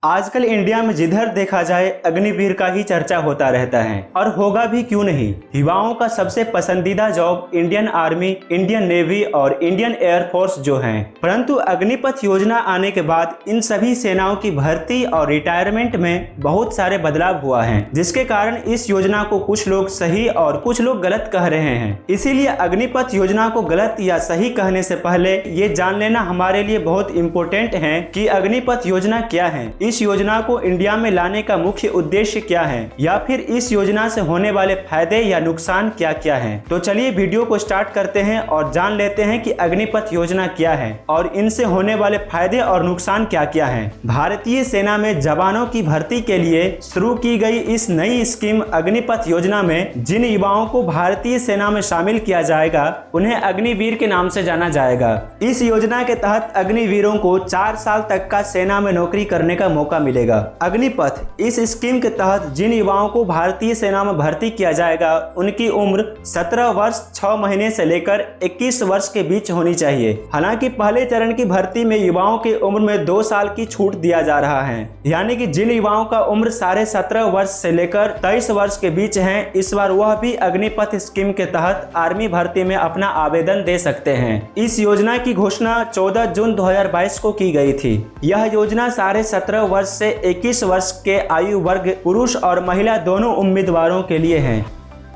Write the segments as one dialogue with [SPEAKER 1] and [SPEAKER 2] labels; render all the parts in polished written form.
[SPEAKER 1] आजकल इंडिया में जिधर देखा जाए अग्निवीर का ही चर्चा होता रहता है और होगा भी क्यों नहीं। युवाओं का सबसे पसंदीदा job Indian army, Indian navy और इंडियन एयरफोर्स जो हैं। परंतु अग्निपथ योजना आने के बाद इन सभी सेनाओं की भर्ती और रिटायरमेंट में बहुत सारे बदलाव हुआ है, जिसके कारण इस योजना को कुछ लोग सही और कुछ लोग गलत कह रहे हैं। इसीलिए अग्निपथ योजना को गलत या सही कहने से पहले ये जान लेना हमारे लिए बहुत इम्पोर्टेंट है कि अग्निपथ योजना क्या है, इस योजना को इंडिया में लाने का मुख्य उद्देश्य क्या है, या फिर इस योजना से होने वाले फायदे या नुकसान क्या क्या हैं। तो चलिए वीडियो को स्टार्ट करते हैं और जान लेते हैं कि अग्निपथ योजना क्या है और इनसे होने वाले फायदे और नुकसान क्या क्या हैं। भारतीय सेना में जवानों की भर्ती के लिए शुरू की गई इस नई स्कीम अग्निपथ योजना में जिन युवाओं को भारतीय सेना में शामिल किया जाएगा उन्हें अग्निवीर के नाम से जाना जाएगा। इस योजना के तहत अग्निवीरों को 4 साल तक का सेना में नौकरी करने का मौका मिलेगा। अग्निपथ इस स्कीम के तहत जिन युवाओं को भारतीय सेना में भर्ती किया जाएगा उनकी उम्र 17 वर्ष 6 महीने से लेकर 21 वर्ष के बीच होनी चाहिए। हालांकि पहले चरण की भर्ती में युवाओं की उम्र में 2 साल की छूट दिया जा रहा है, यानी कि जिन युवाओं का उम्र 17.5 वर्ष से लेकर 23 वर्ष के बीच है, इस बार वह भी अग्निपथ स्कीम के तहत आर्मी भर्ती में अपना आवेदन दे सकते हैं। इस योजना की घोषणा 14 जून 2022 को की गई थी। यह योजना 17.5 वर्ष से 21 वर्ष के आयु वर्ग पुरुष और महिला दोनों उम्मीदवारों के लिए है।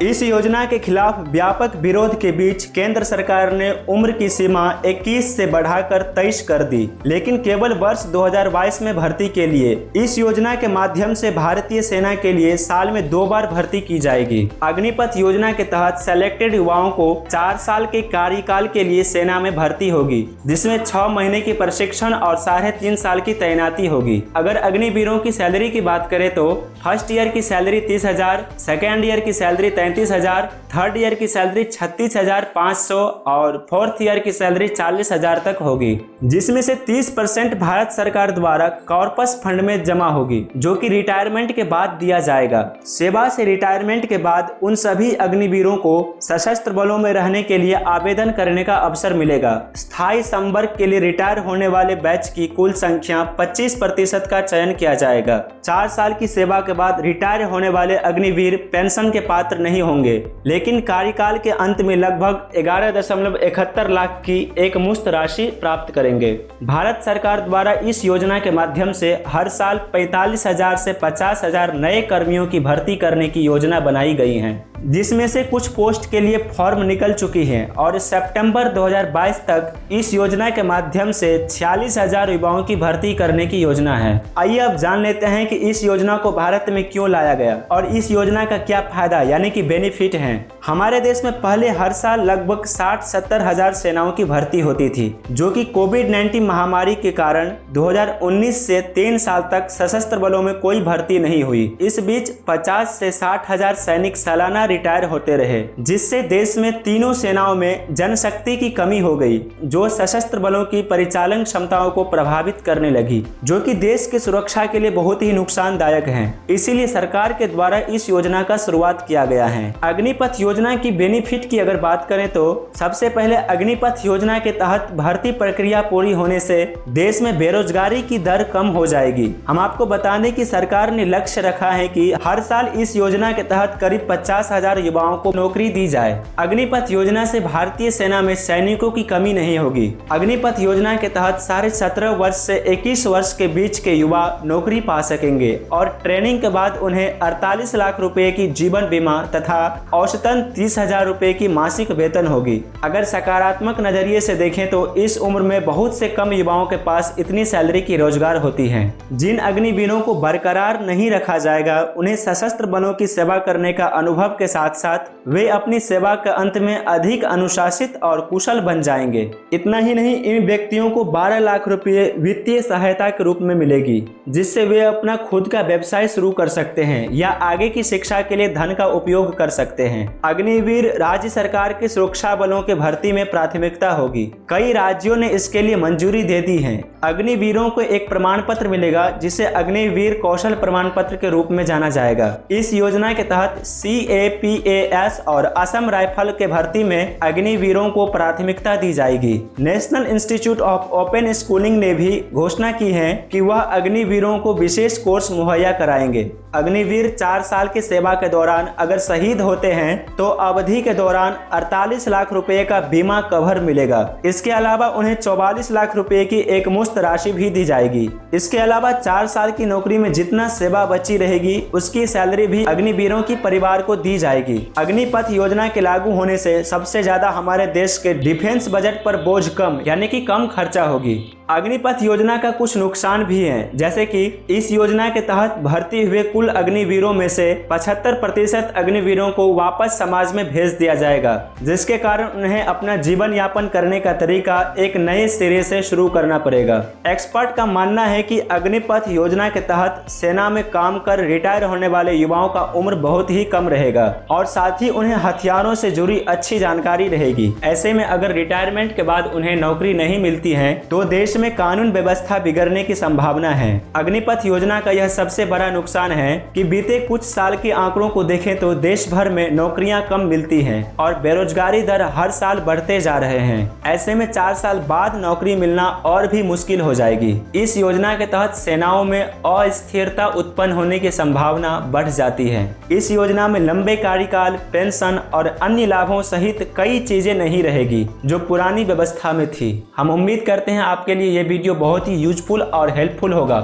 [SPEAKER 1] इस योजना के खिलाफ व्यापक विरोध के बीच केंद्र सरकार ने उम्र की सीमा 21 से बढ़ाकर 23 कर दी, लेकिन केवल वर्ष 2022 में भर्ती के लिए। इस योजना के माध्यम से भारतीय सेना के लिए साल में 2 बार भर्ती की जाएगी। अग्निपथ योजना के तहत सेलेक्टेड युवाओं को 4 साल के कार्यकाल के लिए सेना में भर्ती होगी, जिसमें 6 महीने की प्रशिक्षण और 3.5 साल की तैनाती होगी। अगर अग्निवीरों की सैलरी की बात करें तो फर्स्ट ईयर की सैलरी 30,000, सेकेंड ईयर की सैलरी 33,000, थर्ड ईयर की सैलरी 36,500 और फोर्थ ईयर की सैलरी 40,000 तक होगी, जिसमें से 30% भारत सरकार द्वारा कॉर्पस फंड में जमा होगी, जो कि रिटायरमेंट के बाद दिया जाएगा। सेवा से रिटायरमेंट के बाद उन सभी अग्निवीरों को सशस्त्र बलों में रहने के लिए आवेदन करने का अवसर मिलेगा। स्थायी संवर्ग के लिए रिटायर होने वाले बैच की कुल संख्या 25% का चयन किया जाएगा। 4 साल की सेवा के बाद रिटायर होने वाले अग्निवीर पेंशन के पात्र नहीं होंगे, लेकिन कार्यकाल के अंत में लगभग 11.71 लाख की एक मुश्त राशि प्राप्त करेंगे। भारत सरकार द्वारा इस योजना के माध्यम से हर साल 45,000 से 50,000 नए कर्मियों की भर्ती करने की योजना बनाई गई है, जिसमें से कुछ पोस्ट के लिए फॉर्म निकल चुकी हैं और सितंबर 2022 तक इस योजना के माध्यम से 46,000 युवाओं की भर्ती करने की योजना है। आइए अब जान लेते हैं कि इस योजना को भारत में क्यों लाया गया और इस योजना का क्या फायदा यानी कि बेनिफिट है। हमारे देश में पहले हर साल लगभग 60-70 हजार सेनाओं की भर्ती होती थी, जो कि कोविड-19 महामारी के कारण 2019 से 3 साल तक सशस्त्र बलों में कोई भर्ती नहीं हुई। इस बीच 50 से 60 हजार सैनिक सालाना रिटायर होते रहे, जिससे देश में तीनों सेनाओं में जनशक्ति की कमी हो गई, जो सशस्त्र बलों की परिचालन क्षमताओं को प्रभावित करने लगी, जो कि देश की सुरक्षा के लिए बहुत ही नुकसानदायक है। इसीलिए सरकार के द्वारा इस योजना का शुरुआत किया गया है। अग्निपथ योजना की बेनिफिट की अगर बात करें तो सबसे पहले अग्निपथ योजना के तहत भर्ती प्रक्रिया पूरी होने से देश में बेरोजगारी की दर कम हो जाएगी। हम आपको बता दें कि सरकार ने लक्ष्य रखा है कि हर साल इस योजना के तहत करीब 50,000 युवाओं को नौकरी दी जाए। अग्निपथ योजना से भारतीय सेना में सैनिकों की कमी नहीं होगी। अग्निपथ योजना के तहत 17.5 वर्ष से 21 वर्ष के बीच के युवा नौकरी पा सकेंगे और ट्रेनिंग के बाद उन्हें 48 लाख रुपए की जीवन बीमा तथा औसतन 30,000 रुपए की मासिक वेतन होगी। अगर सकारात्मक नजरिए से देखें तो इस उम्र में बहुत से कम युवाओं के पास इतनी सैलरी की रोजगार होती है। जिन अग्निवीरों को बरकरार नहीं रखा जाएगा उन्हें सशस्त्र बलों की सेवा करने का अनुभव के साथ साथ वे अपनी सेवा के अंत में अधिक अनुशासित और कुशल बन जाएंगे। इतना ही नहीं, इन व्यक्तियों को 12 लाख रुपए वित्तीय सहायता के रूप में मिलेगी, जिससे वे अपना खुद का व्यवसाय शुरू कर सकते हैं या आगे की शिक्षा के लिए धन का उपयोग कर सकते हैं। अग्निवीर राज्य सरकार के सुरक्षा बलों के भर्ती में प्राथमिकता होगी। कई राज्यों ने इसके लिए मंजूरी दे दी है। अग्निवीरों को एक प्रमाण पत्र मिलेगा, जिसे अग्निवीर कौशल प्रमाण पत्र के रूप में जाना जाएगा। इस योजना के तहत CA APAS और असम राइफल के भर्ती में अग्निवीरों को प्राथमिकता दी जाएगी। National institute of open schooling ने भी घोषणा की है कि वह अग्निवीरों को विशेष कोर्स मुहैया कराएंगे। अग्निवीर 4 साल की सेवा के दौरान अगर शहीद होते हैं तो अवधि के दौरान 48 लाख रुपए का बीमा कवर मिलेगा। इसके अलावा उन्हें 44 लाख रुपए की एक मुश्त राशि भी दी जाएगी। इसके अलावा 4 साल की नौकरी में जितना सेवा बची रहेगी उसकी सैलरी भी अग्निवीरों की परिवार को दी जाएगी। अग्निपथ योजना के लागू होने से सबसे ज्यादा हमारे देश के डिफेंस बजट पर बोझ कम यानी कि कम खर्चा होगी। अग्निपथ योजना का कुछ नुकसान भी हैं, जैसे कि इस योजना के तहत भर्ती हुए कुल अग्निवीरों में से 75% अग्निवीरों को वापस समाज में भेज दिया जाएगा, जिसके कारण उन्हें अपना जीवन यापन करने का तरीका एक नए सिरे से शुरू करना पड़ेगा। एक्सपर्ट का मानना है कि अग्निपथ योजना के तहत सेना में काम कर रिटायर होने वाले युवाओं का उम्र बहुत ही कम रहेगा और साथ ही उन्हें हथियारों से जुड़ी अच्छी जानकारी रहेगी। ऐसे में अगर रिटायरमेंट के बाद उन्हें नौकरी नहीं मिलती है तो देश में कानून व्यवस्था बिगड़ने की संभावना है। अग्निपथ योजना का यह सबसे बड़ा नुकसान है कि बीते कुछ साल के आंकड़ों को देखें तो देश भर में नौकरियां कम मिलती हैं और बेरोजगारी दर हर साल बढ़ते जा रहे हैं। ऐसे में 4 साल बाद नौकरी मिलना और भी मुश्किल हो जाएगी। इस योजना के तहत सेनाओं में अस्थिरता उत्पन्न होने की संभावना बढ़ जाती है। इस योजना में लंबे कार्यकाल, पेंशन और अन्य लाभों सहित कई चीजें नहीं रहेगी जो पुरानी व्यवस्था में थी। हम उम्मीद करते हैं आपके लिए ये वीडियो बहुत ही यूजफुल और हेल्पफुल होगा।